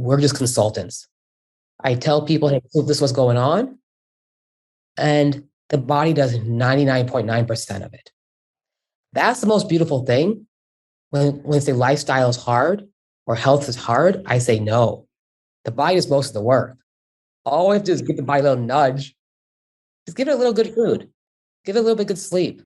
we're just consultants. I tell people, hey, so this is what's going on. And the body does 99.9% of it. That's the most beautiful thing. When they say lifestyle is hard or health is hard, I say no. The body does most of the work. All we have to do is give the body a little nudge. Just give it a little good food. Give it a little bit good sleep.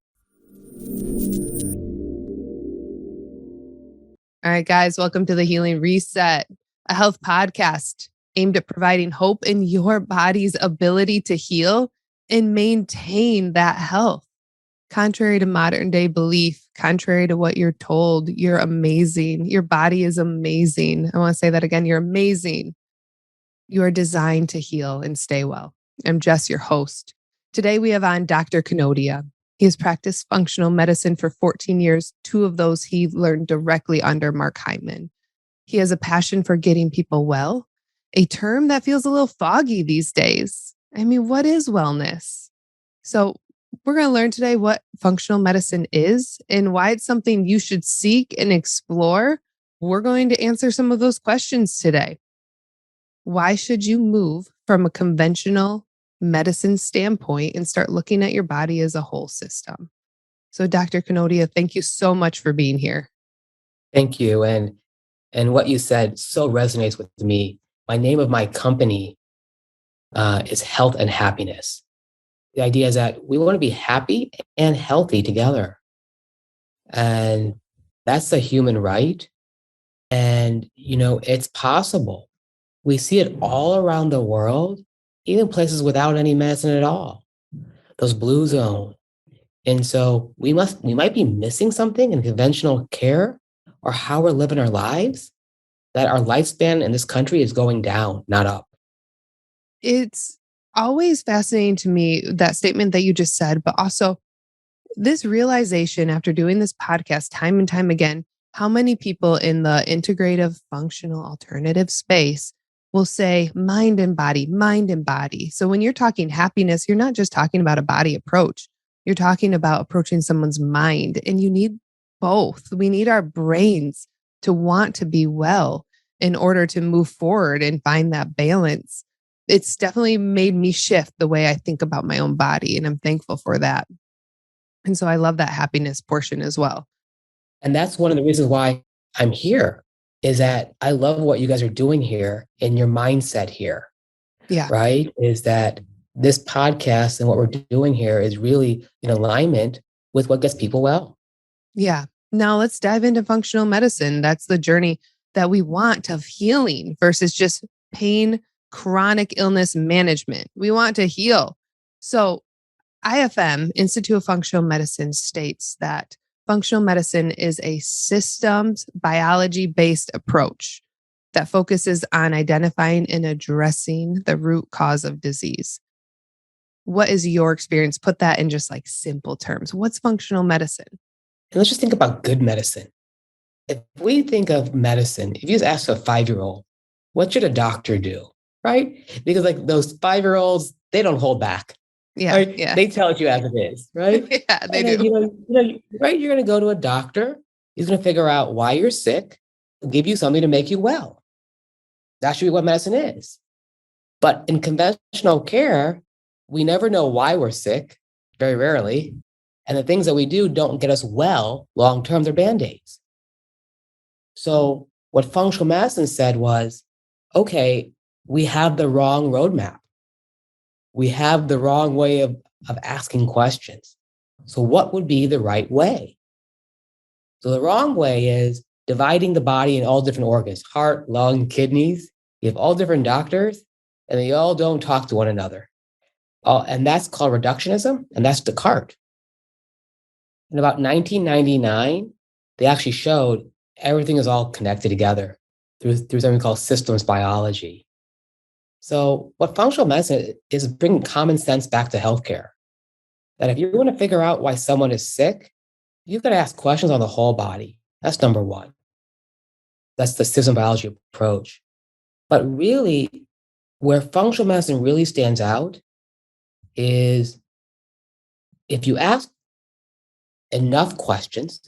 All right, guys, welcome to the Healing Reset, a health podcast aimed at providing hope in your body's ability to heal and maintain that health. Contrary to modern day belief, contrary to what you're told, you're amazing. Your body is amazing. I want to say that again. You're amazing. You are designed to heal and stay well. I'm Jess, your host. Today we have on Dr. Kanodia. He has practiced functional medicine for 14 years. 2 of those he learned directly under Mark Hyman. He has a passion for getting people well, a term that feels a little foggy these days. I mean, what is wellness? So we're going to learn today what functional medicine is and why it's something you should seek and explore. We're going to answer some of those questions today. Why should you move from a conventional medicine standpoint and start looking at your body as a whole system? So Dr. Kanodia, thank you so much for being here. Thank you. And what you said so resonates with me. My name of my company is Health and Happiness. The idea is that we want to be happy and healthy together. And that's a human right. And, it's possible. We see it all around the world, even places without any medicine at all, those blue zones. And so we might be missing something in conventional care or how we're living our lives, that our lifespan in this country is going down, not up. It's always fascinating to me, that statement that you just said, but also this realization after doing this podcast time and time again, how many people in the integrative functional alternative space will say mind and body, mind and body. So when you're talking happiness, you're not just talking about a body approach. You're talking about approaching someone's mind, and you need both. We need our brains to want to be well in order to move forward and find that balance. It's definitely made me shift the way I think about my own body, and I'm thankful for that. And so I love that happiness portion as well. And that's one of the reasons why I'm here, is that I love what you guys are doing here and your mindset here. Yeah. Right? Is that this podcast and what we're doing here is really in alignment with what gets people well. Yeah. Now let's dive into functional medicine. That's the journey that we want of healing versus just pain, chronic illness management. We want to heal. So IFM, Institute of Functional Medicine, states that functional medicine is a systems biology-based approach that focuses on identifying and addressing the root cause of disease. What is your experience? Put that in just like simple terms. What's functional medicine? And let's just think about good medicine. If we think of medicine, if you just ask a 5-year-old, what should a doctor do? Right? Because like those 5-year-olds, they don't hold back. Yeah, right? yeah. They tell it you as it is, right? Yeah, they then, do. Right? You're going to go to a doctor. He's going to figure out why you're sick, give you something to make you well. That should be what medicine is. But in conventional care, we never know why we're sick, very rarely. And the things that we do don't get us well long-term. They're Band-Aids. So what functional medicine said was, okay, we have the wrong roadmap. We have the wrong way of asking questions. So what would be the right way? So the wrong way is dividing the body in all different organs, heart, lung, kidneys. You have all different doctors, and they all don't talk to one another. And that's called reductionism, and that's Descartes. In about 1999, they actually showed everything is all connected together through something called systems biology. So what functional medicine is bringing common sense back to healthcare. That if you want to figure out why someone is sick, you've got to ask questions on the whole body. That's number one. That's the system biology approach. But really, where functional medicine really stands out is if you ask enough questions,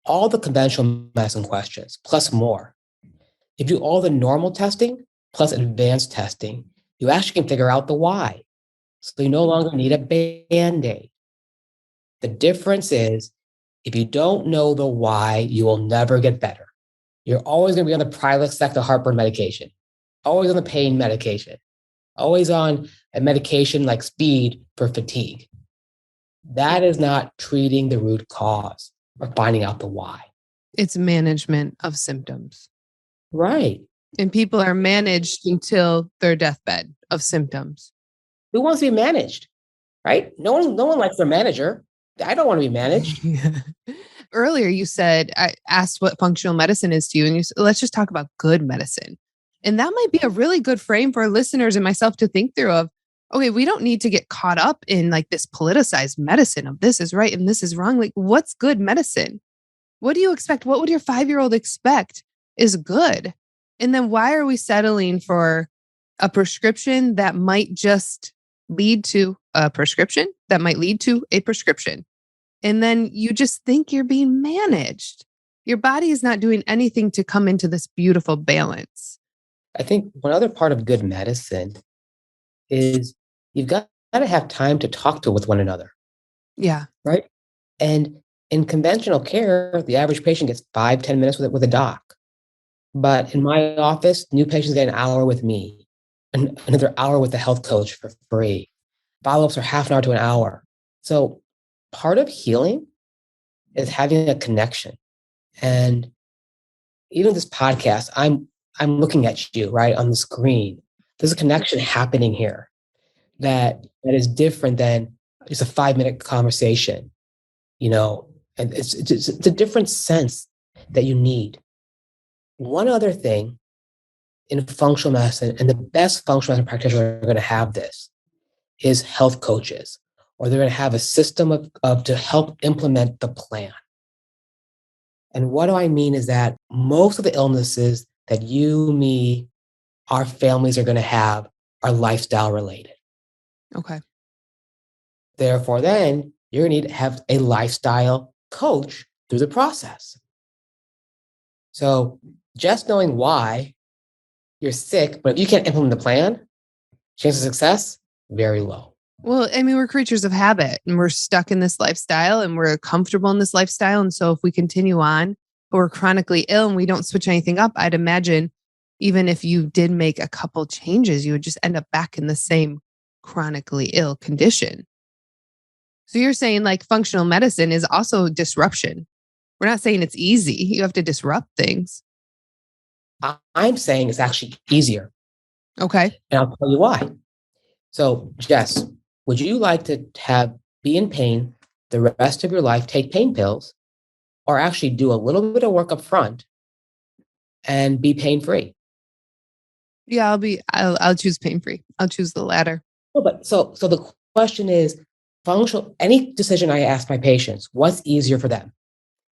all the conventional medicine questions, plus more, If you do all the normal testing plus advanced testing, you actually can figure out the why. So you no longer need a Band-Aid. The difference is if you don't know the why, you will never get better. You're always going to be on the Prilosec, the heartburn medication, always on the pain medication, always on a medication like speed for fatigue. That is not treating the root cause or finding out the why. It's management of symptoms. Right. And people are managed until their deathbed of symptoms. Who wants to be managed? Right? No one likes their manager. I don't want to be managed. Earlier, you said, I asked what functional medicine is to you, and you said, let's just talk about good medicine. And that might be a really good frame for our listeners and myself to think through of, okay, we don't need to get caught up in like this politicized medicine of this is right and this is wrong. Like, what's good medicine? What do you expect? What would your 5-year-old expect is good? And then why are we settling for a prescription that might just lead to a prescription that might lead to a prescription? And then you just think you're being managed. Your body is not doing anything to come into this beautiful balance. I think one other part of good medicine is you've got to have time to talk to with one another. Yeah. Right. And in conventional care, the average patient gets 5-10 minutes with a doc. But in my office, new patients get an hour with me, and another hour with the health coach for free. Follow-ups are half an hour to an hour. So part of healing is having a connection. And even this podcast, I'm looking at you, right, on the screen. There's a connection happening here that is different than just a 5-minute conversation, and it's a different sense that you need. One other thing in functional medicine, and the best functional medicine practitioners are going to have this, is health coaches, or they're going to have a system of to help implement the plan. And what do I mean is that most of the illnesses that you, me, our families are going to have are lifestyle related. Okay. Therefore, then you're going to need to have a lifestyle coach through the process. So just knowing why you're sick, but if you can't implement the plan, chance of success, very low. Well, I mean, we're creatures of habit and we're stuck in this lifestyle and we're comfortable in this lifestyle. And so if we continue on, but we're chronically ill and we don't switch anything up, I'd imagine even if you did make a couple changes, you would just end up back in the same chronically ill condition. So you're saying like functional medicine is also disruption. We're not saying it's easy. You have to disrupt things. I'm saying it's actually easier. Okay. And I'll tell you why. So, Jess, would you like to be in pain the rest of your life, take pain pills, or actually do a little bit of work up front and be pain-free? Yeah, I'll choose pain-free. I'll choose the latter. Well, but so the question is any decision I ask my patients, what's easier for them?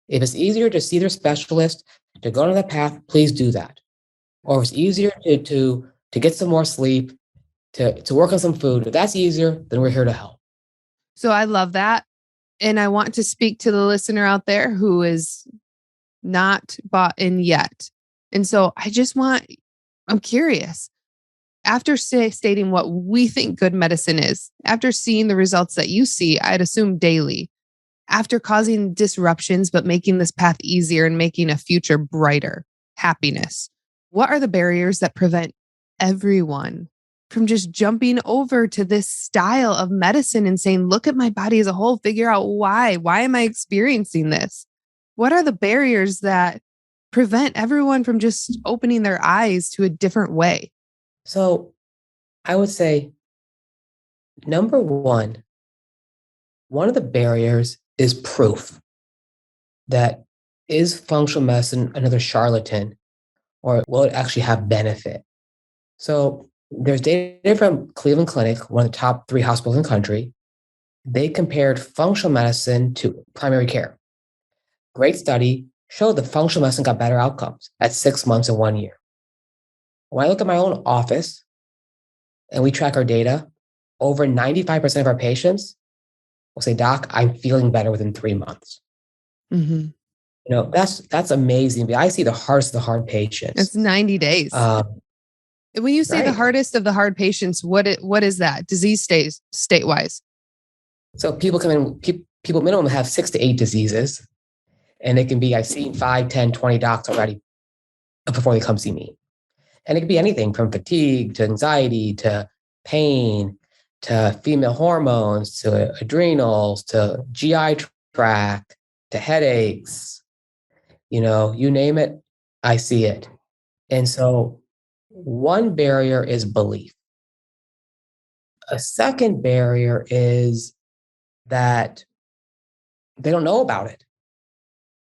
If it's easier to see their specialist, to go on that path, please do that. Or if it's easier to get some more sleep, to work on some food, if that's easier, then we're here to help. So I love that. And I want to speak to the listener out there who is not bought in yet. And so I'm curious. After stating what we think good medicine is, after seeing the results that you see, I'd assume daily, after causing disruptions, but making this path easier and making a future brighter, happiness, what are the barriers that prevent everyone from just jumping over to this style of medicine and saying, look at my body as a whole, figure out why am I experiencing this? What are the barriers that prevent everyone from just opening their eyes to a different way? So I would say, number one of the barriers is proof that is functional medicine another charlatan, or will it actually have benefit? So there's data from Cleveland Clinic, one of the top 3 hospitals in the country. They compared functional medicine to primary care. Great study, showed the functional medicine got better outcomes at 6 months and 1 year. When I look at my own office and we track our data, over 95% of our patients will say, Doc, I'm feeling better within 3 months. Mm-hmm. That's amazing. I see the hardest of the hard patients. It's 90 days. Um, When you say the right. hardest of the hard patients, what is that? Disease stays state-wise. So people come in, people minimum have 6 to 8 diseases, and it can be, I've seen 5, 10, 20 docs already before they come see me. And it could be anything from fatigue to anxiety to pain to female hormones to adrenals to GI tract to headaches, you name it, I see it. And so one barrier is belief. A second barrier is that they don't know about it.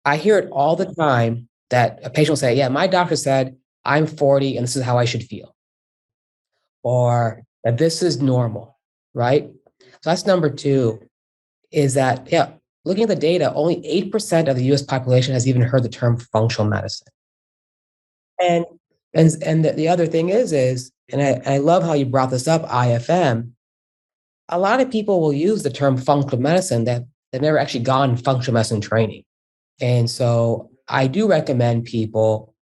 I hear it all the time that a patient will say, yeah, my doctor said I'm 40 and this is how I should feel, or that this is normal, right? So that's number two, is that, yeah, looking at the data, only 8% of the US population has even heard the term functional medicine. And the other thing is, and I love how you brought this up, IFM. A lot of people will use the term functional medicine that they've never actually gone functional medicine training. And so I do recommend people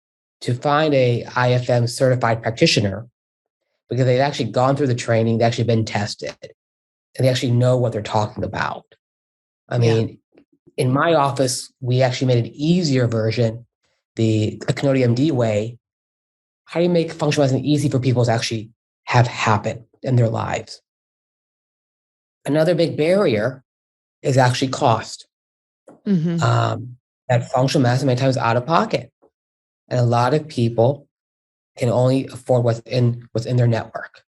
to find a IFM certified practitioner because they've actually gone through the training, they've actually been tested, and they actually know what they're talking about. I Yeah. mean, in my office, we actually made an easier version, the Kanodia MD way. How do you make functional medicine easy for people to actually have happen in their lives? Another big barrier is actually cost. Mm-hmm. Um, that functional medicine many times is out of pocket. And a lot of people can only afford what's in their network.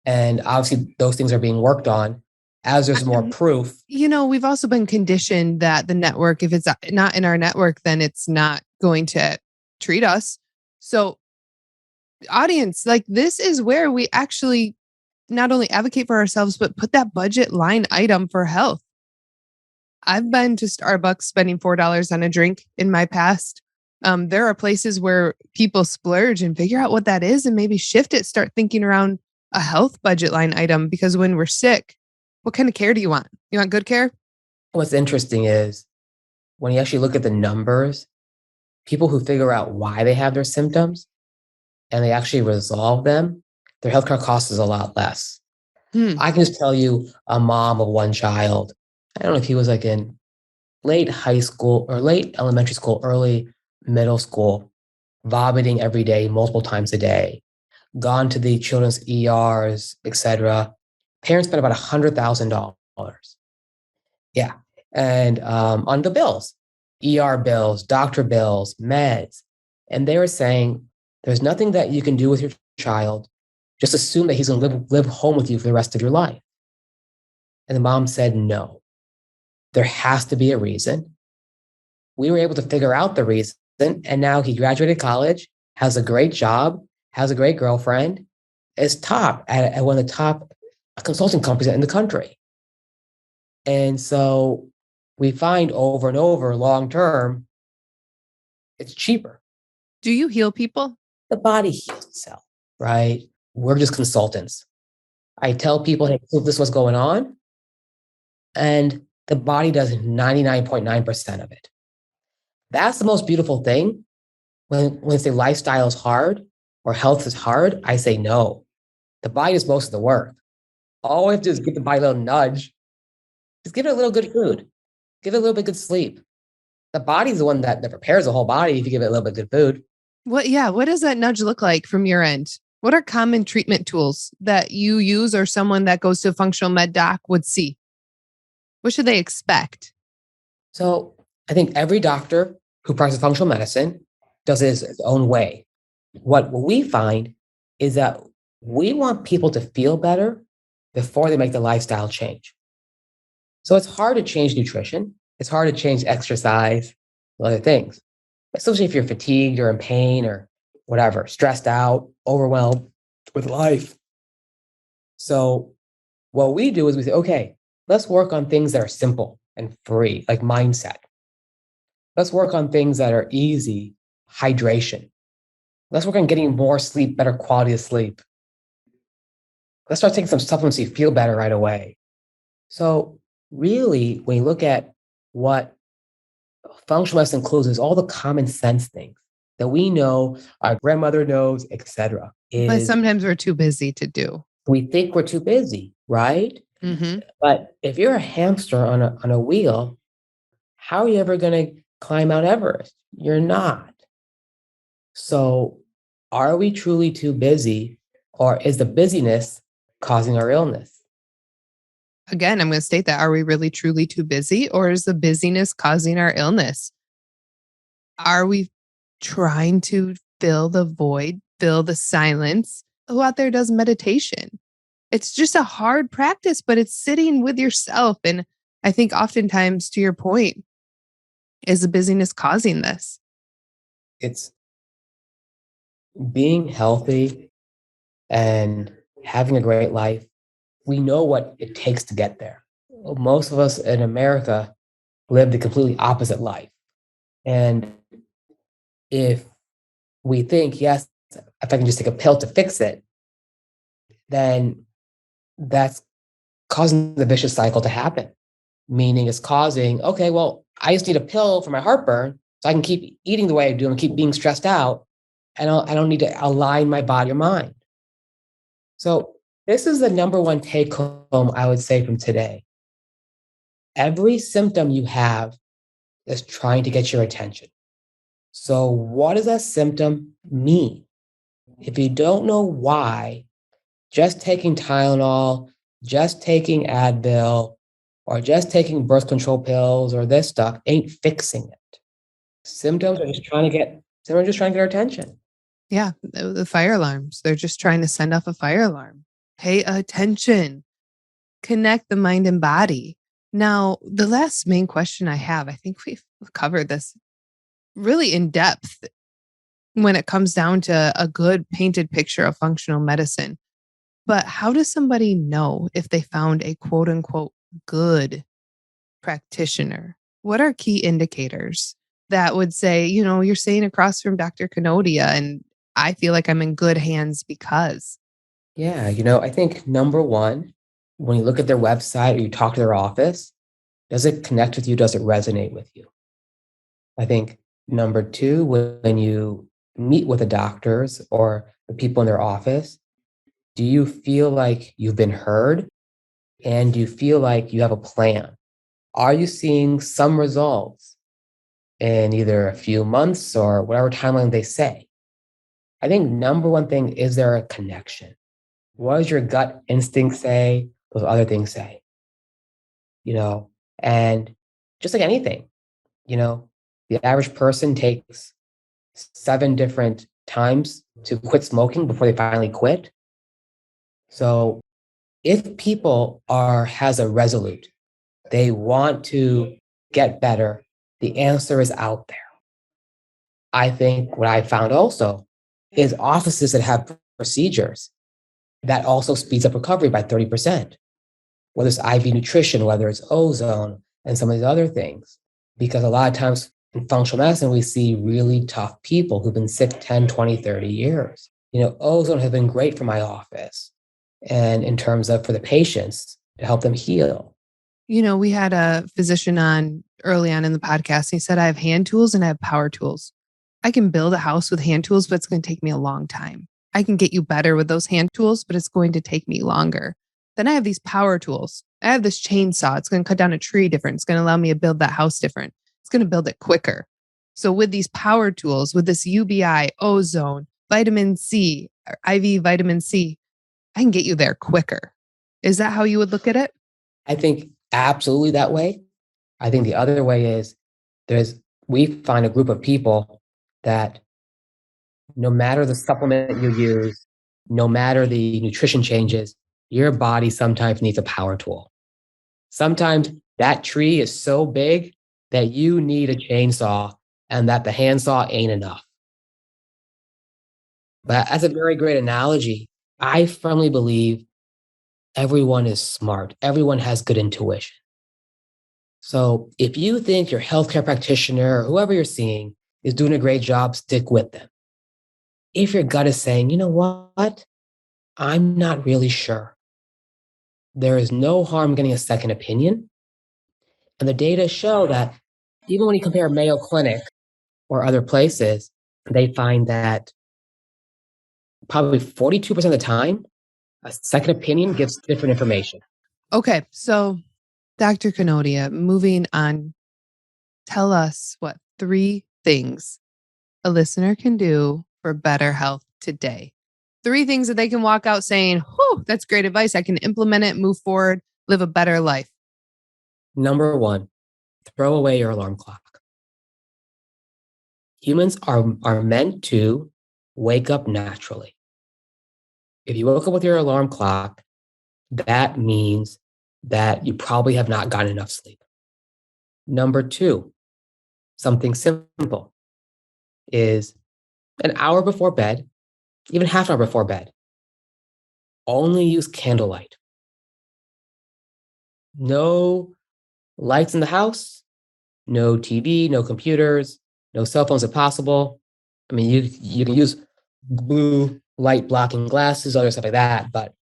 And obviously those things are being worked on as there's more proof. We've also been conditioned that the network, if it's not in our network, then it's not going to treat us. So, audience, like, this is where we actually not only advocate for ourselves, but put that budget line item for health. I've been to Starbucks spending $4 on a drink in my past. There are places where people splurge and figure out what that is and maybe shift it, start thinking around a health budget line item, because when we're sick, what kind of care do you want? You want good care? What's interesting is when you actually look at the numbers, people who figure out why they have their symptoms and they actually resolve them, their healthcare cost is a lot less. Hmm. I can just tell you, a mom of one child, I don't know if he was like in late high school or late elementary school, early middle school, vomiting every day, multiple times a day, gone to the children's ERs, etc. Parents spent about $100,000. Yeah. And on the bills, ER bills, doctor bills, meds. And they were saying, there's nothing that you can do with your child. Just assume that he's going to live home with you for the rest of your life. And the mom said, no, there has to be a reason. We were able to figure out the reason. And now he graduated college, has a great job, has a great girlfriend, is top at one of the top consulting companies in the country. And so we find over and over, long term, it's cheaper. Do you heal people? The body heals itself, right? We're just consultants. I tell people, hey, so this is what's going on. And the body does 99.9% of it. That's the most beautiful thing. When they say lifestyle is hard or health is hard, I say no. The body does most of the work. All we have to do is give the body a little nudge. Just give it a little good food. Give it a little bit good sleep. The body's the one that prepares the whole body if you give it a little bit of good food. What does that nudge look like from your end? What are common treatment tools that you use or someone that goes to a functional med doc would see? What should they expect? So I think every doctor who practices functional medicine does it his own way. What we find is that we want people to feel better before they make the lifestyle change. So it's hard to change nutrition. It's hard to change exercise, other things, especially if you're fatigued or in pain or whatever, stressed out, overwhelmed with life. So what we do is we say, okay, let's work on things that are simple and free, like mindset. Let's work on things that are easy, hydration. Let's work on getting more sleep, better quality of sleep. Let's start taking some supplements so you feel better right away. So really, when you look at what Functional medicine includes all the common sense things that we know, our grandmother knows, etc. But Is sometimes we're too busy to do. we think we're too busy, right? Mm-hmm. But if you're a hamster on a wheel, how are you ever going to climb Mount Everest? You're not. So, are we truly too busy, or is the busyness causing our illness? Again, I'm going to state that. Are we really truly too busy, or is the busyness causing our illness? Are we trying to fill the void, fill the silence? Who out there does meditation? It's just a hard practice, but it's sitting with yourself. And I think oftentimes, to your point, is the busyness causing this? It's being healthy and having a great life. We know what it takes to get there. Most of us in America live the completely opposite life. And if we think, yes, if I can just take a pill to fix it, then that's causing the vicious cycle to happen. Meaning it's causing, okay, well, I just need a pill for my heartburn so I can keep eating the way I do and keep being stressed out. I don't need to align my body or mind. So this is the number one take home I would say from today. Every symptom you have is trying to get your attention. So what does that symptom mean? If you don't know why, just taking Tylenol, just taking Advil, or just taking birth control pills or this stuff ain't fixing it. Symptoms are just trying to get our attention. Yeah, the fire alarms. They're just trying to send off a fire alarm. Pay attention, connect the mind and body. Now, the last main question I have, I think we've covered this really in depth when it comes down to a good painted picture of functional medicine. But how does somebody know if they found a quote unquote good practitioner? What are key indicators that would say, you're sitting across from Dr. Kanodia and I feel like I'm in good hands because? Yeah, I think number one, when you look at their website or you talk to their office, does it connect with you? Does it resonate with you? I think number two, when you meet with the doctors or the people in their office, do you feel like you've been heard? And do you feel like you have a plan? Are you seeing some results in either a few months or whatever timeline they say? I think number one thing, is there a connection? What does your gut instinct say? Those other things say, you know, and just like anything, you know, the average person takes 7 different times to quit smoking before they finally quit. So if people has a resolute, they want to get better, the answer is out there. I think what I found also is offices that have procedures that also speeds up recovery by 30%, whether it's IV nutrition, whether it's ozone and some of these other things. Because a lot of times in functional medicine, we see really tough people who've been sick 10, 20, 30 years. Ozone has been great for my office and in terms of for the patients to help them heal. We had a physician on early on in the podcast. And he said, I have hand tools and I have power tools. I can build a house with hand tools, but it's going to take me a long time. I can get you better with those hand tools, but it's going to take me longer. Then I have these power tools. I have this chainsaw. It's going to cut down a tree different. It's going to allow me to build that house different. It's going to build it quicker. So with these power tools, with this UBI, ozone, vitamin C, or IV vitamin C, I can get you there quicker. Is that how you would look at it? I think absolutely that way. I think the other way is we find a group of people that no matter the supplement you use, no matter the nutrition changes, your body sometimes needs a power tool. Sometimes that tree is so big that you need a chainsaw and that the handsaw ain't enough. But as a very great analogy, I firmly believe everyone is smart. Everyone has good intuition. So if you think your healthcare practitioner or whoever you're seeing is doing a great job, stick with them. If your gut is saying, you know what, I'm not really sure, there is no harm getting a second opinion. And the data show that Even when you compare Mayo Clinic or other places, they find that probably 42% of the time, a second opinion gives different information. Okay, so Dr. Kanodia, moving on, tell us what 3 things a listener can do for better health today. 3 things that they can walk out saying, whew, that's great advice. I can implement it, move forward, live a better life. Number 1, throw away your alarm clock. Humans are meant to wake up naturally. If you woke up with your alarm clock, that means that you probably have not gotten enough sleep. Number 2, something simple is an hour before bed, even half an hour before bed, only use candlelight. No lights in the house, no TV, no computers, no cell phones if possible. I mean, you can use blue light blocking glasses, other stuff like that, but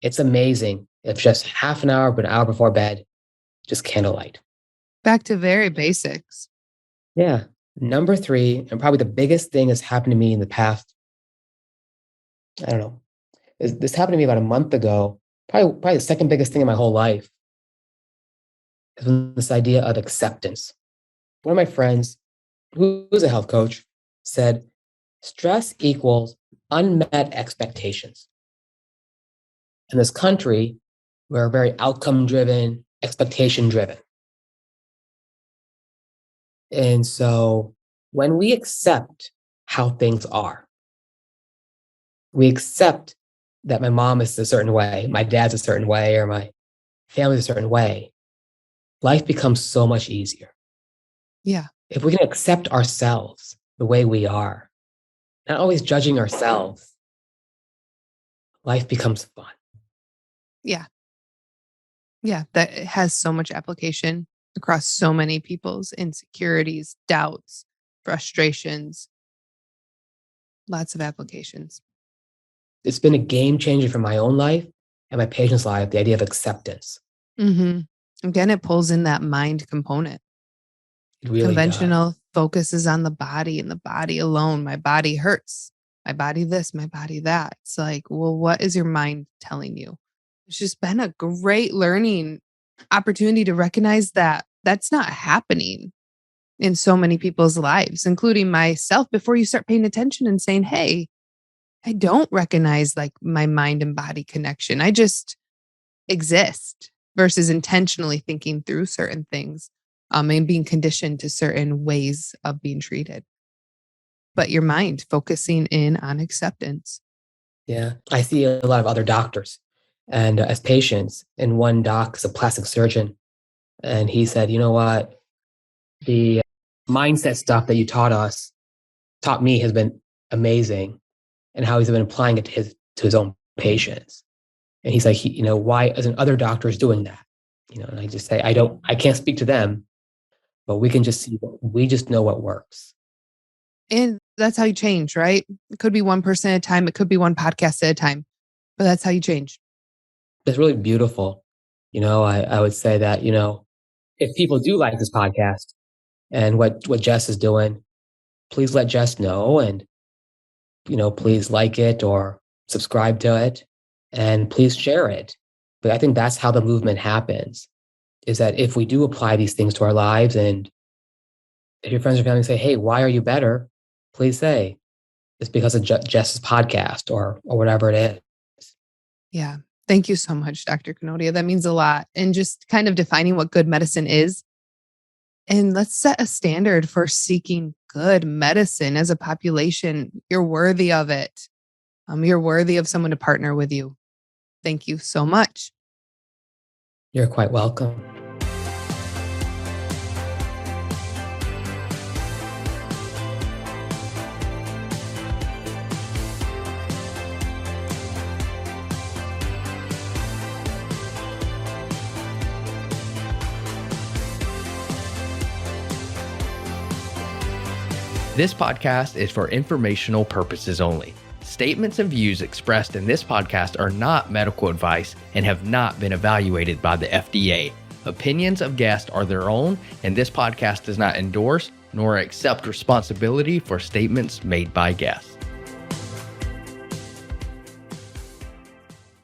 it's amazing if just half an hour, but an hour before bed, just candlelight. Back to very basics. Yeah. Number 3, and probably the biggest thing that's happened to me in the past, I don't know, this happened to me about a month ago, probably the second biggest thing in my whole life, is this idea of acceptance. One of my friends, who's a health coach, said, stress equals unmet expectations. In this country, we're very outcome driven, expectation driven. And so when we accept how things are, we accept that my mom is a certain way, my dad's a certain way, or my family's a certain way, life becomes so much easier. Yeah. If we can accept ourselves the way we are, not always judging ourselves, life becomes fun. Yeah. Yeah. That has so much application across so many people's insecurities, doubts, frustrations, lots of applications. It's been a game changer for my own life and my patient's life, the idea of acceptance. Mm-hmm. Again, it pulls in that mind component. It really Conventional focuses on the body and the body alone. My body hurts. My body this, my body that. It's like, well, what is your mind telling you? It's just been a great learning opportunity to recognize that that's not happening in so many people's lives, including myself, before you start paying attention and saying, hey, I don't recognize like my mind and body connection. I just exist versus intentionally thinking through certain things and being conditioned to certain ways of being treated. But your mind focusing in on acceptance. Yeah. I see a lot of other doctors and as patients, and one doc is a plastic surgeon. And he said, you know what? The mindset stuff that you taught me has been amazing, and how he's been applying it to his own patients. And he's like, why isn't other doctors doing that? And I just say, I can't speak to them, but we can just see, we just know what works. And that's how you change, right? It could be one person at a time. It could be one podcast at a time, but that's how you change. It's really beautiful. I would say that, if people do like this podcast and what Jess is doing, please let Jess know, and, please like it or subscribe to it, and please share it. But I think that's how the movement happens, is that if we do apply these things to our lives, and if your friends or family say, hey, why are you better? Please say, it's because of Jess's podcast or whatever it is. Yeah. Thank you so much, Dr. Kanodia. That means a lot. And just kind of defining what good medicine is. And let's set a standard for seeking good medicine as a population. You're worthy of it. You're worthy of someone to partner with you. Thank you so much. You're quite welcome. This podcast is for informational purposes only. Statements and views expressed in this podcast are not medical advice and have not been evaluated by the FDA. Opinions of guests are their own, and this podcast does not endorse nor accept responsibility for statements made by guests.